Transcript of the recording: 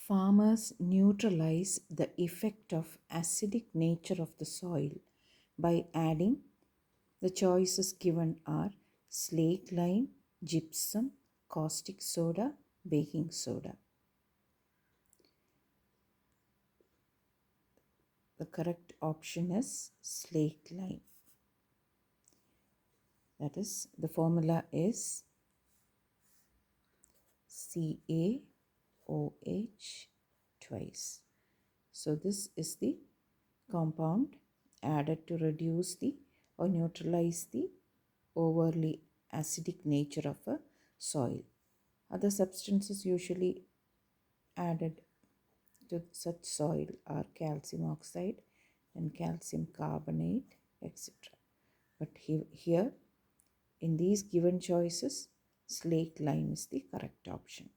Farmers neutralize the effect of acidic nature of the soil by adding the choices given are slake lime, gypsum, caustic soda, baking soda. The correct option is slake lime. That is, the formula is CaOH twice. So this is the compound added to reduce the or neutralize the overly acidic nature of a soil. Other substances usually added to such soil are calcium oxide and calcium carbonate, etc. But here in these given choices, slake lime is the correct option.